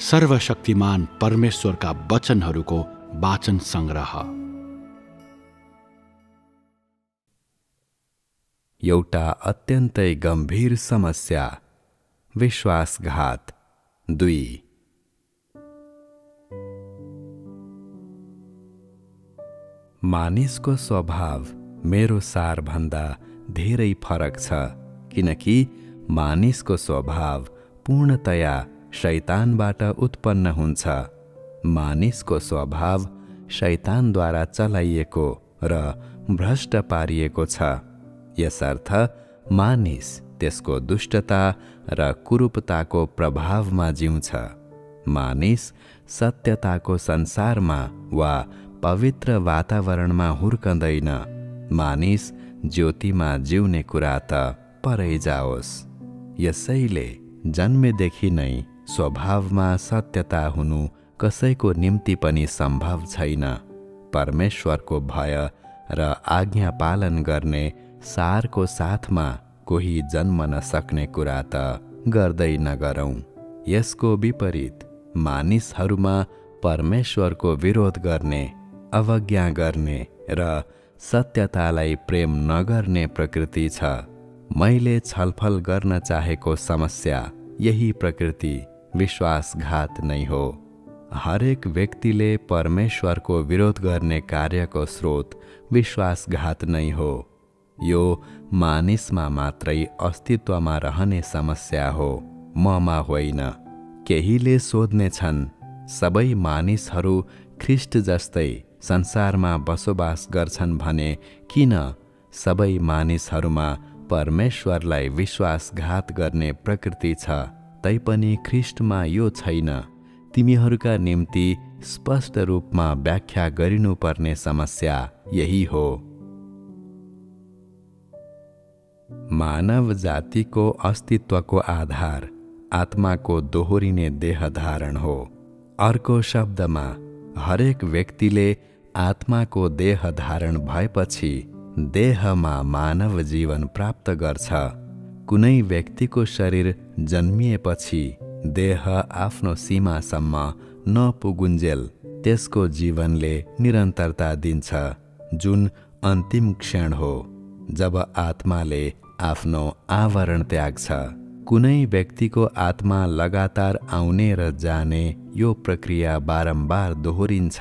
सर्वशक्तिमान परमेश्वरका वचनहरूको वाचन संग्रह। एउटा अत्यन्तै गम्भीर समस्या, विश्वासघात 2। मानिसको स्वभाव मेरो सारभन्दा धेरै फरक छ, किनकि मानिसको स्वभाव पूर्णतया शैतानबाट उत्पन्न हुन्छ। मानिसको स्वभाव शैतानद्वारा चलाइएको र भ्रष्ट पारिएको छ। यसर्थ मानिस त्यसको दुष्टता र कुरूपताको प्रभावमा जिउँछ। मानिस सत्यताको संसारमा वा पवित्र वातावरणमा हुर्कँदैन। मानिस ज्योतिमा जिउने कुरा त परै जाओस्। यसैले जन्मेदेखि नै स्वभावमा सत्यता हुनु कसैको निम्ति पनि सम्भव छैन। परमेश्वरको भय र आज्ञा पालन गर्ने सारको साथमा कोही जन्म नसक्ने कुरा त गर्दै नगरौं। यसको विपरीत मानिसहरूमा परमेश्वरको विरोध गर्ने, अवज्ञा गर्ने र सत्यतालाई प्रेम नगर्ने प्रकृति छ। मैले छलफल गर्न चाहेको समस्या यही प्रकृति, विश्वासघात नै हो। हरेक व्यक्तिले परमेश्वरको विरोध गर्ने कार्यको स्रोत विश्वासघात नै हो। यो मानिसमा मात्रै अस्तित्वमा रहने समस्या हो, ममा होइन। केहीले सोध्ने छन्, सबै मानिसहरू ख्रिस्ट जस्तै संसारमा बसोबास गर्छन् भने किन सबै मानिसहरूमा परमेश्वरलाई विश्वासघात गर्ने प्रकृति छ, तैपनि ख्रिस्टमा यो छैन? तिमीहरूका निम्ति स्पष्ट रूपमा व्याख्या गरिनुपर्ने समस्या यही हो। मानव जातिको अस्तित्वको आधार आत्माको दोहोरिने देह धारण हो। अर्को शब्दमा, हरेक व्यक्तिले आत्माको देह धारण भएपछि देहमा मानव जीवन प्राप्त गर्छ। कुनै व्यक्तिको शरीर जन्मिएपछि देह आफ्नो सीमासम्म नपुगुन्जेल त्यसको जीवनले निरन्तरता दिन्छ, जुन अन्तिम क्षण हो जब आत्माले आफ्नो आवरण त्याग्छ। कुनै व्यक्तिको आत्मा लगातार आउने र जाने यो प्रक्रिया बारम्बार दोहोरिन्छ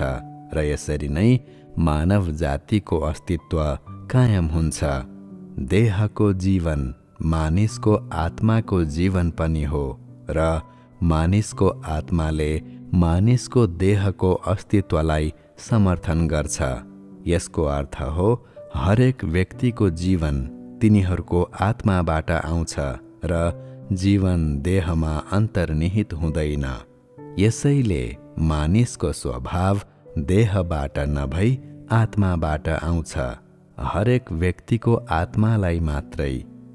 र यसरी नै मानव जातिको अस्तित्व कायम हुन्छ। देहको जीवन मानिसको आत्माको जीवन पनि हो र मानिसको आत्माले मानिसको देहको अस्तित्वलाई समर्थन गर्छ। यसको अर्थ हो, हरेक व्यक्तिको जीवन तिनीहरूको आत्माबाट आउँछ र जीवन देहमा अन्तर्निहित हुँदैन। यसैले मानिसको स्वभाव देहबाट नभई आत्माबाट आउँछ। हरेक व्यक्तिको आत्मालाई मात्रै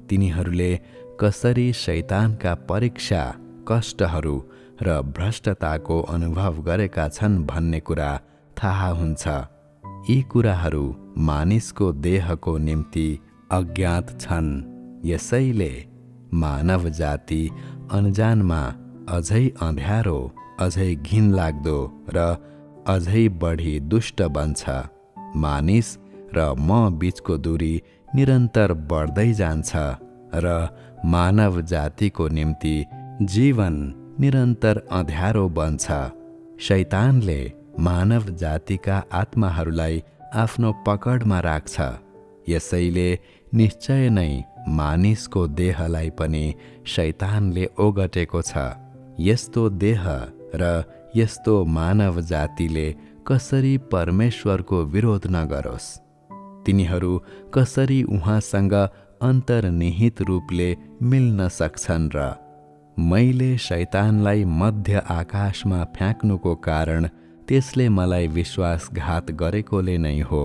तिनीहरूले कसरी शैतानका परीक्षा, कष्टहरू र भ्रष्टताको अनुभव गरेका छन् भन्ने कुरा थाहा हुन्छ। यी कुराहरू मानिसको देहको निम्ति अज्ञात छन्। यसैले मानव जाति अनजानमा अझै अँध्यारो, अझै घिनलाग्दो र अझै बढी दुष्ट बन्छ। मानिस र म बीचको दूरी निरन्तर बढ्दै जान्छ र मानव जातिको निम्ति जीवन निरन्तर अँध्यारो बन्छ। शैतानले मानव जातिका आत्माहरूलाई आफ्नो पकडमा राख्छ। यसैले निश्चय नै मानिसको देहलाई पनि शैतानले ओगटेको छ। यस्तो देह र यस्तो मानव जातिले कसरी परमेश्वरको विरोध नगरोस्? तिनीहरू कसरी उहाँसँग अन्तर्निहित रूपले मिल्न सक्छन् र? मैले शैतानलाई मध्य आकाशमा फ्याँक्नुको कारण त्यसले मलाई विश्वासघात गरेकोले नै हो।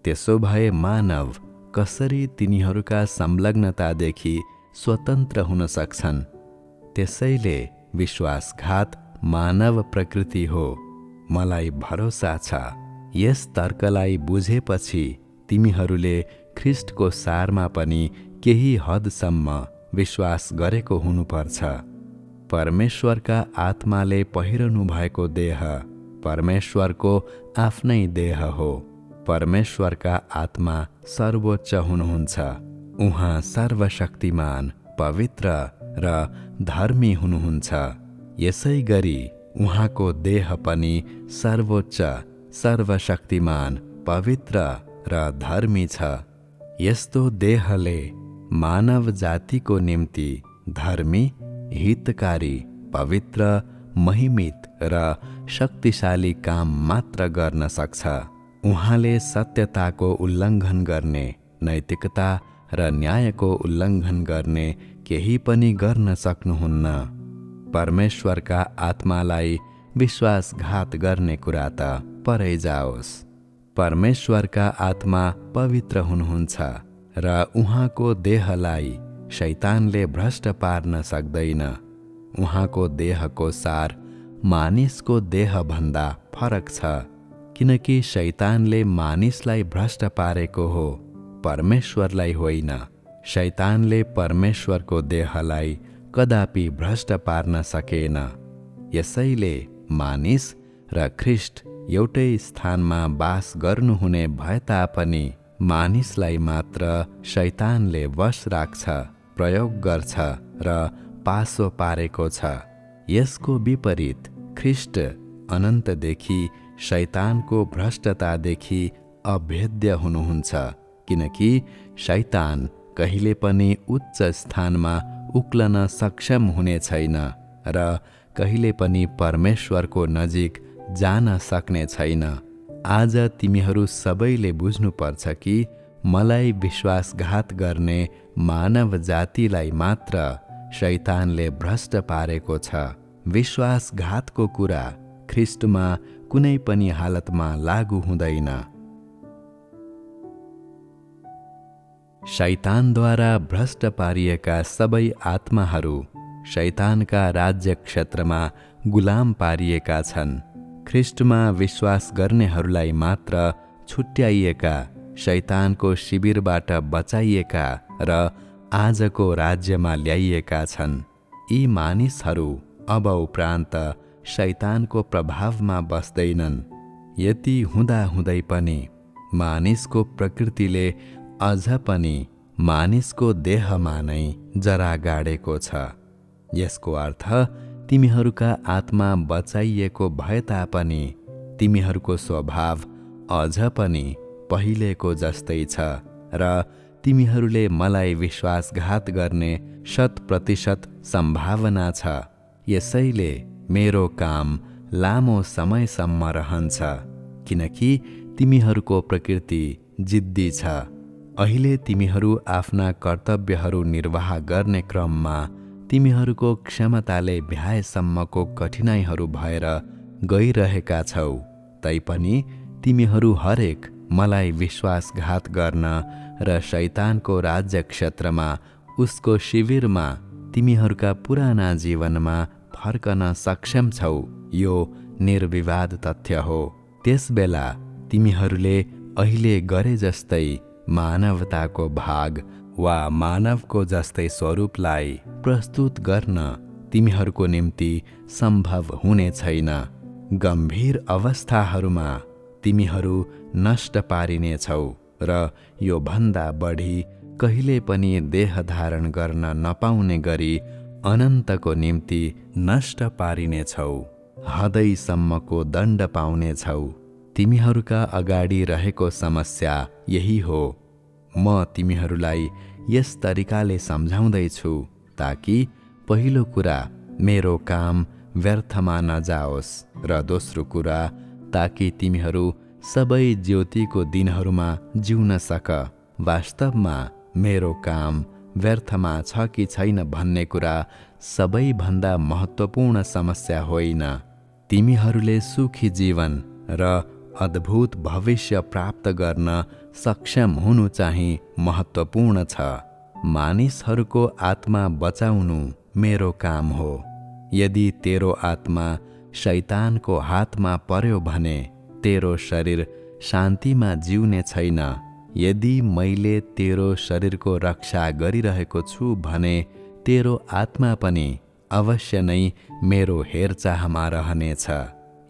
त्यसो भए मानव कसरी तिनीहरूका संलग्नतादेखि स्वतन्त्र हुन सक्छन्? त्यसैले विश्वासघात मानव प्रकृति हो। मलाई भरोसा छ, यस तर्कलाई बुझेपछि तिमीहरूले ख्रिस्टको सारमा पनि केही हदसम्म विश्वास गरेको हुनुपर्छ। परमेश्वरका आत्माले पहिरनु भएको देह परमेश्वरको आफ्नै देह हो। परमेश्वरका आत्मा सर्वोच्च हुनुहुन्छ। उहाँ सर्वशक्तिमान, पवित्र र धर्मी हुनुहुन्छ। यसै गरी उहाँको देह पनि सर्वोच्च, सर्वशक्तिमान, पवित्र र धर्मी छ। यस्तो देहले मानव जातिको निम्ति धर्मी, हितकारी, पवित्र, महिमित र शक्तिशाली काम मात्र गर्न सक्छ। उहाँले सत्यताको उल्लङ्घन गर्ने, नैतिकता र न्यायको उल्लङ्घन गर्ने केही पनि गर्न सक्नुहुन्न। परमेश्वरका आत्मालाई विश्वासघात गर्ने कुरा त परै जाओस्। परमेश्वरका आत्मा पवित्र हुनुहुन्छ र उहाँको देहलाई शैतानले भ्रष्ट पार्न सक्दैन। उहाँको देहको सार मानिसको देहभन्दा फरक छ, किनकि शैतानले मानिसलाई भ्रष्ट पारेको हो, परमेश्वरलाई होइन। शैतानले परमेश्वरको देहलाई कदापि भ्रष्ट पार्न सकेन। यसैले मानिस र ख्रिस्ट एउटै स्थानमा बास गर्नुहुने भए तापनि मानिसलाई मात्र शैतानले वश राख्छ, प्रयोग गर्छ र पासो पारेको छ। यसको विपरीत ख्रिस्ट अनन्तदेखि शैतानको भ्रष्टतादेखि अभेद्य हुनुहुन्छ, किनकि शैतान कहिले पनि उच्च स्थानमा उक्लन सक्षम हुने छैन र कहिले पनि परमेश्वरको नजिक जान सक्ने छैन। आज तिमीहरू सबैले बुझ्नुपर्छ कि मलाई विश्वासघात गर्ने मानव जातिलाई मात्र शैतानले भ्रष्ट पारेको छ। विश्वासघातको कुरा ख्रिस्टमा कुनै पनि हालतमा लागू हुँदैन। शैतानद्वारा भ्रष्ट पारिएका सबै आत्माहरू शैतानका राज्य क्षेत्रमा गुलाम पारिएका छन्। ख्रिस्टमा विश्वास गर्नेहरूलाई मात्र छुट्याइएका, शैतानको शिविरबाट बचाइएका र आजको राज्यमा ल्याइएका छन्। यी मानिसहरू अब उपरान्त शैतानको प्रभावमा बस्दैनन्। यति हुँदाहुँदै पनि मानिसको प्रकृतिले अझ पनि मानिसको देहमा नै जरा गाडेको छ। यसको अर्थ तिमीहरूका आत्मा बचाइएको भए तापनि तिमीहरूको स्वभाव अझ पनि पहिलेको जस्तै छ र तिमीहरूले मलाई विश्वासघात गर्ने 100% सम्भावना छ। यसैले मेरो काम लामो समयसम्म रहन्छ, किनकि तिमीहरूको प्रकृति जिद्दी छ। अहिले तिमीहरू आफ्ना कर्तव्यहरू निर्वाह गर्ने क्रममा तिमीहरूको क्षमताले भ्याएसम्मको कठिनाइहरू भएर गइरहेका छौ। तैपनि तिमीहरू हरेक मलाई विश्वासघात गर्न र शैतानको राज्य क्षेत्रमा उसको शिविरमा तिमीहरूका पुराना जीवनमा फर्कन सक्षम छौ। यो निर्विवाद तथ्य हो। त्यसबेला तिमीहरूले अहिले गरे जस्तै मानवताको भाग वा मानवको जस्तै स्वरूपलाई प्रस्तुत गर्न तिमीहरूको निम्ति सम्भव हुने छैन। गम्भीर अवस्थाहरूमा तिमीहरू नष्ट पारिनेछौ र यो भन्दा बढी कहिले पनि देह धारण गर्न नपाउने गरी अनन्तको निम्ति नष्ट पारिनेछौ। हदैसम्मको दण्ड पाउनेछौ। तिमीहरूका अगाडि रहेको समस्या यही हो। म तिमीहरूलाई यस तरिकाले सम्झाउँदैछु ताकि पहिलो कुरा मेरो काम व्यर्थमा नजाओस् र दोस्रो कुरा ताकि तिमीहरू सबै ज्योतिको दिनहरूमा जिउन सक। वास्तवमा मेरो काम व्यर्थमा छ कि छैन भन्ने कुरा सबैभन्दा महत्त्वपूर्ण समस्या होइन। तिमीहरूले सुखी जीवन र अद्भुत भविष्य प्राप्त गर्न सक्षम हुनु चाहिँ महत्त्वपूर्ण छ। मानिसहरूको आत्मा बचाउनु मेरो काम हो। यदि तेरो आत्मा शैतानको हातमा पर्यो भने तेरो शरीर शान्तिमा जिउने छैन। यदि मैले तेरो शरीरको रक्षा गरिरहेको छु भने तेरो आत्मा पनि अवश्य नै मेरो हेरचाहमा रहनेछ।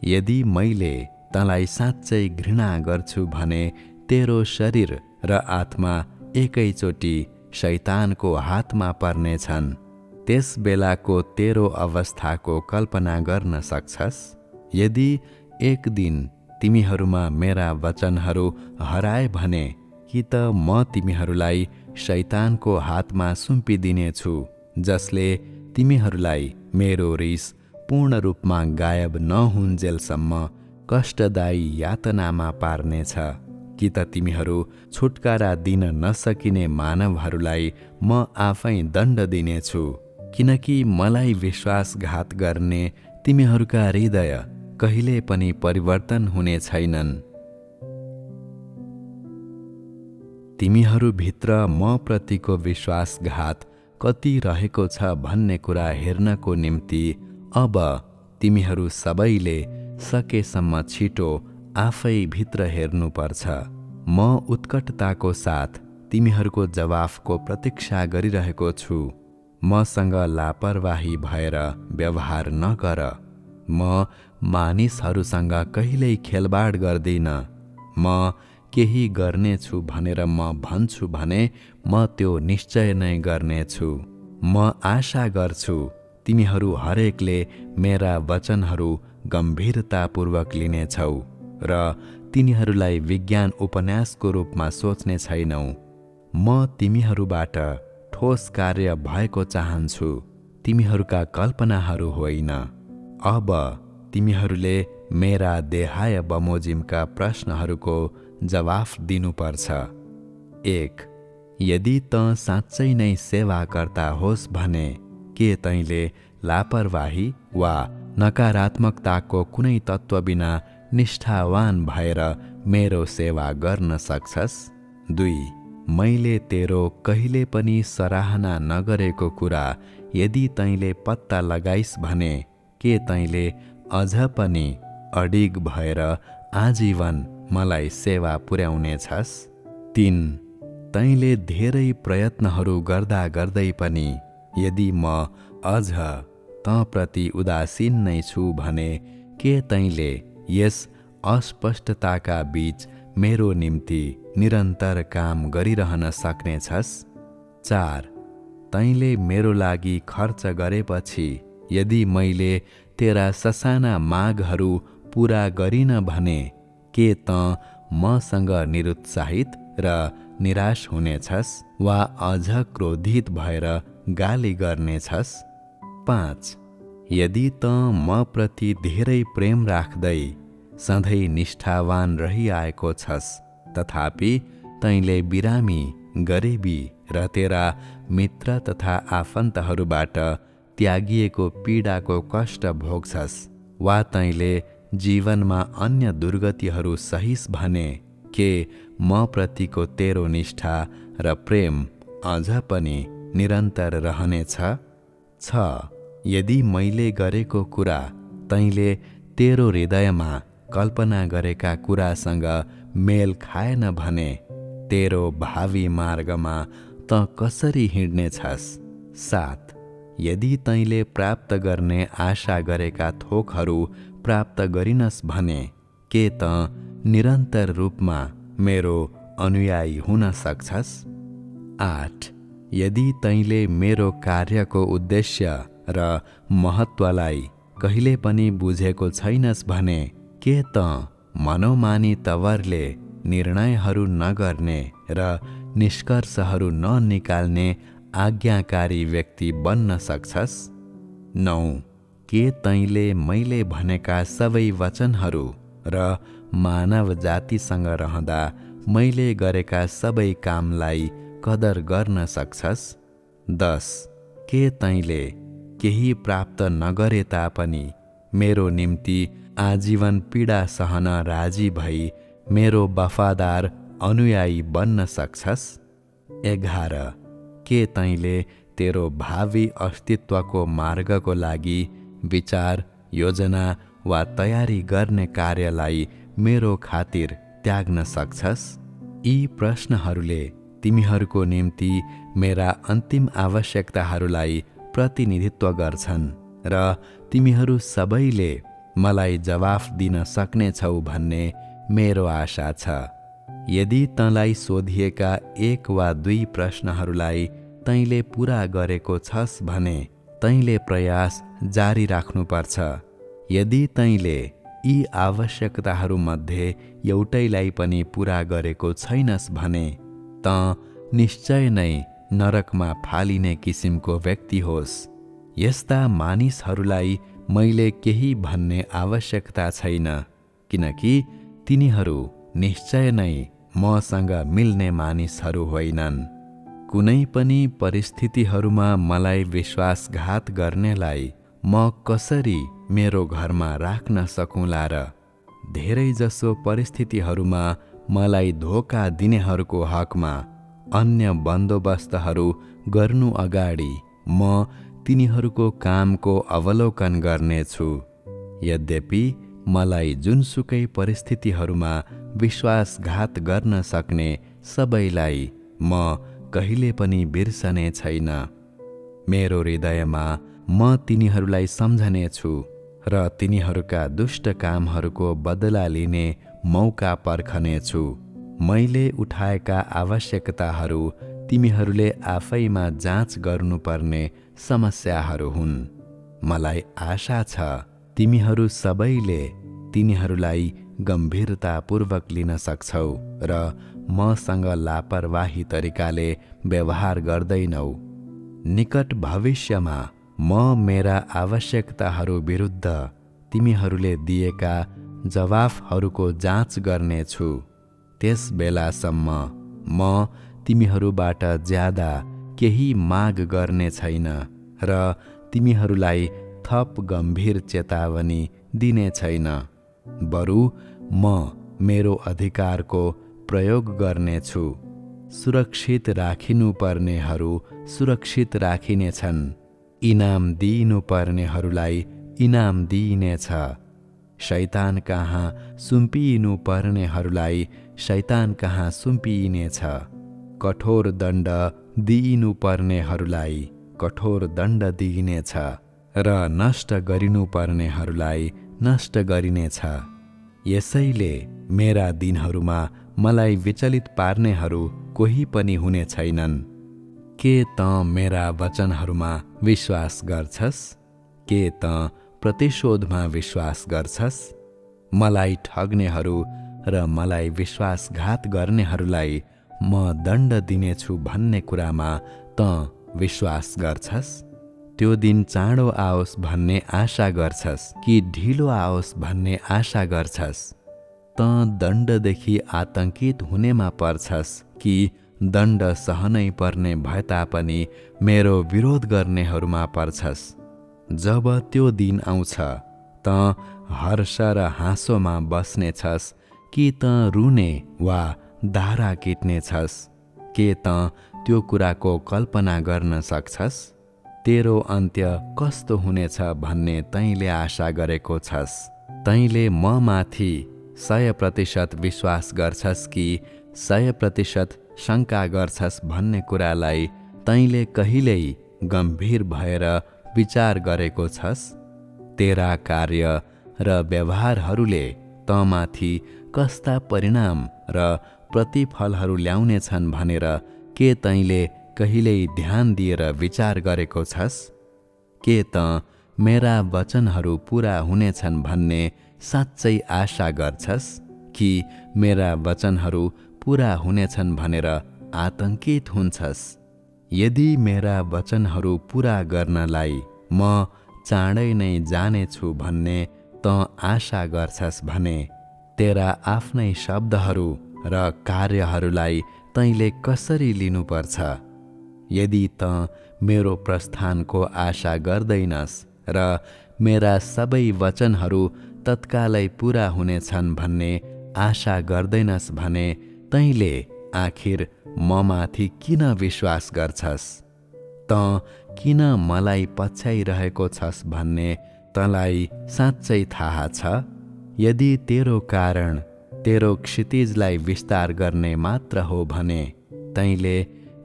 यदि मैले तँलाई साँच्चै घृणा गर्छु भने तेरो शरीर र आत्मा एकैचोटि शैतानको हातमा पर्नेछन्। त्यस बेलाको तेरो अवस्थाको कल्पना गर्न सक्छस्? यदि एक दिन तिमीहरूमा मेरा वचनहरू हराए भने कि त म तिमीहरूलाई शैतानको हातमा सुम्पिदिनेछु, जसले तिमीहरूलाई मेरो रिस पूर्ण रूपमा गायब नहुन्जेलसम्म कष्टदायी यातनामा पार्नेछ। कि त तिमीहरू छुटकारा दिन नसकिने मानवहरूलाई म आफै दण्ड दिनेछु, किनकि मलाई विश्वासघात गर्ने तिमीहरूका हृदय कहिले पनि परिवर्तन हुने छैनन्। तिमीहरूभित्र म प्रतिको विश्वासघात कति रहेको छ भन्ने कुरा हेर्नको निम्ति अब तिमीहरू सबैले सकेसम्म छिटो आफै भित्र हेर्नुपर्छ। म उत्कटताको साथ तिमीहरूको जवाफको प्रतीक्षा गरिरहेको छु। मसँग लापरवाही भएर व्यवहार नगर। म मानिसहरूसँग कहिल्यै खेलबाड गर्दिन। म केही गर्नेछु भनेर म भन्छु भने म त्यो निश्चय नै गर्नेछु। म आशा गर्छु तिमीहरू हरेकले मेरा वचनहरू गम्भीरतापूर्वक लिनेछौ र तिनीहरूलाई विज्ञान उपन्यासको रूपमा सोच्ने छैनौ। म तिमीहरूबाट ठोस कार्य भएको चाहन्छु, तिमीहरूका कल्पनाहरू होइन। अब तिमीहरूले मेरा देहाय बमोजिमका प्रश्नहरूको जवाफ दिनुपर्छ। 1. यदि तँ साँच्चै नै सेवाकर्ता होस् भने के तैँले लापरवाही वा नकारात्मकताको कुनै तत्त्व बिना निष्ठावान भएर मेरो सेवा गर्न सक्छस्? 2. मैले तेरो कहिले पनि सराहना नगरेको कुरा यदि तैँले पत्ता लगाइस् भने के तैँले अझ पनि अडिग भएर आजीवन मलाई सेवा पुर्याउनेछस्? 3. तैँले धेरै प्रयत्नहरू गर्दा गर्दै पनि यदि म अझ तँप्रति उदासीन नै छु भने के तैँले यस अस्पष्टताका बीच मेरो निम्ति निरन्तर काम गरिरहन सक्नेछस्? 4. तैँले मेरो लागि खर्च गरेपछि यदि मैले तेरा ससाना मागहरू पूरा गरिन भने के तँ मसँग निरुत्साहित र निराश हुनेछस् वा अझ क्रोधित भएर गाली गर्नेछस्? 5. यदि तँ म प्रति धेरै प्रेम राख्दै सधैँ निष्ठावान रहिआएको छस् तथापि तैँले बिरामी, गरिबी र तेरा मित्र तथा आफन्तहरूबाट त्यागिएको पीडाको कष्ट भोग्छस् वा तैँले जीवनमा अन्य दुर्गतिहरू सहिस् भने के म प्रतिको तेरो निष्ठा र प्रेम अझ पनि निरन्तर रहनेछ? 6. यदि मैले गरेको कुरा तैँले तेरो हृदयमा कल्पना गरेका कुरासँग मेल खाएन भने तेरो भावी मार्गमा तँ कसरी हिँड्नेछस्? 7. यदि तैँले प्राप्त गर्ने आशा गरेका थोकहरू प्राप्त गरिनस् भने के तँ निरन्तर रूपमा मेरो अनुयायी हुन सक्छस्? 8. यदि तैँले मेरो कार्यको उद्देश्य र महत्त्वलाई कहिले पनि बुझेको छैनस् भने के तँ मनोमानी तवरले निर्णयहरू नगर्ने र निष्कर्षहरू ननिकाल्ने आज्ञाकारी व्यक्ति बन्न सक्छस्? 9. के तैँले मैले भनेका सबै वचनहरू र मानव जातिसँग रहँदा मैले गरेका सबै कामलाई कदर गर्न सक्छस्? 10. के तैँले केही प्राप्त नगरे तापनि मेरो निम्ति आजीवन पीडा सहन राजी भई मेरो वफादार अनुयायी बन्न सक्छस्? 11. के तैँले तेरो भावी अस्तित्वको मार्गको लागि विचार, योजना वा तयारी गर्ने कार्यलाई मेरो खातिर त्याग्न सक्छस्? यी प्रश्नहरूले तिमीहरूको निम्ति मेरा अन्तिम आवश्यकताहरूलाई प्रतिनिधित्व गर्छन् र तिमीहरू सबैले मलाई जवाफ दिन सक्नेछौ भन्ने मेरो आशा छ। यदि तँलाई सोधिएका 1 वा 2 प्रश्नहरूलाई तैँले पूरा गरेको छस् भने तैँले प्रयास जारी राख्नुपर्छ। यदि तैँले यी आवश्यकताहरूमध्ये एउटैलाई पनि पूरा गरेको छैनस् भने तँ निश्चय नै नरकमा फालिने किसिमको व्यक्ति होस्। यस्ता मानिसहरूलाई मैले केही भन्ने आवश्यकता छैन, किनकि तिनीहरू निश्चय नै मसँग मिल्ने मानिसहरू होइनन्। कुनै पनि परिस्थितिहरूमा मलाई विश्वासघात गर्नेलाई म कसरी मेरो घरमा राख्न सकूँला र धेरैजसो परिस्थितिहरूमा मलाई धोका दिनेहरूको हकमा अन्य बन्दोबस्तहरू गर्नु अगाडि म तिनीहरूको कामको अवलोकन गर्नेछु। यद्यपि मलाई जुनसुकै परिस्थितिहरूमा विश्वासघात गर्न सक्ने सबैलाई म कहिले पनि बिर्सने छैन। मेरो हृदयमा म तिनीहरूलाई सम्झनेछु र तिनीहरूका दुष्ट कामहरूको बदला लिने मौका पर्खनेछु। मैले उठाएका आवश्यकताहरू तिमीहरूले आफैमा जाँच गर्नुपर्ने समस्याहरू हुन्। मलाई आशा छ तिमीहरू सबैले तिनीहरूलाई गम्भीरतापूर्वक लिन सक्छौ र मसँग लापरवाही तरिकाले व्यवहार गर्दैनौ। निकट भविष्यमा म मेरा आवश्यकताहरू विरुद्ध तिमीहरूले दिएका जवाफहरूको जाँच गर्नेछु। त्यस बेलासम्म म तिमीहरूबाट ज्यादा केही माग गर्ने छैन र तिमीहरूलाई थप गम्भीर चेतावनी दिने छैन। बरु म मेरो अधिकारको प्रयोग गर्नेछु। सुरक्षित राखिनुपर्नेहरू सुरक्षित राखिनेछन्, इनाम दिइनुपर्नेहरूलाई इनाम दिइनेछ। शैतान कहाँ सुम्पिनु पर्नेहरूलाई शैतान कहाँ सुम्पिइनेछ। कठोर दण्ड दिइनु पर्नेहरूलाई कठोर दण्ड दिइनेछ र नष्ट गरिनु पर्नेहरूलाई नष्ट गरिनेछ। यसैले मेरा दिनहरूमा मलाई विचलित पार्नेहरू कोही पनि हुने छैनन्। के तँ मेरा वचनहरूमा विश्वास गर्छस्? के तँ प्रतिशोधमा विश्वास गर्छस्? मलाई ठग्नेहरू र मलाई विश्वासघात गर्नेहरूलाई म दण्ड दिनेछु भन्ने कुरामा तँ विश्वास गर्छस्? त्यो दिन चाँडो आओस् भन्ने आशा गर्छस् कि ढिलो आओस् भन्ने आशा गर्छस्? तँ दण्डदेखि आतंकित हुनेमा पर्छस् कि दण्ड सहनै पर्ने भए तापनि मेरो विरोध गर्नेहरूमा पर्छस्? जब त्यो दिन आउँछ तँ हर्ष र हाँसोमा बस्नेछस् कि तँ रुने वा दाह्रा किट्नेछस्? के तँ त्यो कुराको कल्पना गर्न सक्छस्? तेरो अन्त्य कस्तो हुनेछ भन्ने तैँले आशा गरेको छस्? तैँले म माथि 100% विश्वास गर्छस् कि 100% शङ्का गर्छस् भन्ने कुरालाई तैँले कहिल्यै गम्भीर भएर विचार गरेको छस्? तेरा कार्य र व्यवहारहरूले तँमाथि कस्ता परिणाम र प्रतिफलहरू ल्याउनेछन् भनेर के तैँले कहिल्यै ध्यान दिएर विचार गरेको छस्? के तँ मेरा वचनहरू पूरा हुनेछन् भन्ने साँच्चै आशा गर्छस् कि मेरा वचनहरू पूरा हुनेछन् भनेर आतंकित हुन्छस्? यदि मेरा वचनहरू पूरा गर्नलाई म चाँडै नै जानेछु भन्ने तँ आशा गर्छस् भने तेरा आफ्नै शब्दहरू र कार्यहरूलाई तैँले कसरी लिनुपर्छ? यदि तँ मेरो प्रस्थानको आशा गर्दैनस् र मेरा सबै वचनहरू तत्कालै पूरा हुनेछन् भन्ने आशा गर्दैनस् भने तैँले आखिर ममाथि किन विश्वास गर्छस्? तँ किन मलाई पछ्याइरहेको छस् भन्ने तँलाई साँच्चै थाहा छ? यदि तेरो कारण तेरो क्षितिजलाई विस्तार गर्ने मात्र हो भने तैँले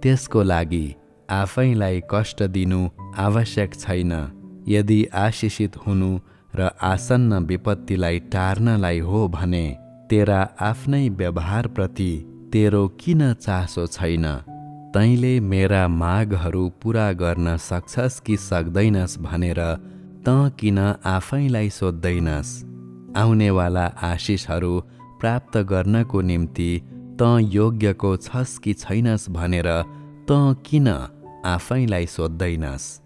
त्यसको लागि आफैलाई कष्ट दिनु आवश्यक छैन। यदि आशिषित हुनु र आसन्न विपत्तिलाई टार्नलाई हो भने तेरा आफ्नै व्यवहारप्रति तेरो किन चासो छैन? तैँले मेरा मागहरू पूरा गर्न सक्छस् कि सक्दैनस् भनेर तँ किन आफैलाई सोध्दैनस्? आउनेवाला आशिषहरू प्राप्त गर्नको निम्ति तँ योग्यको छस् कि छैनस् भनेर तँ किन आफैलाई सोध्दैनस्?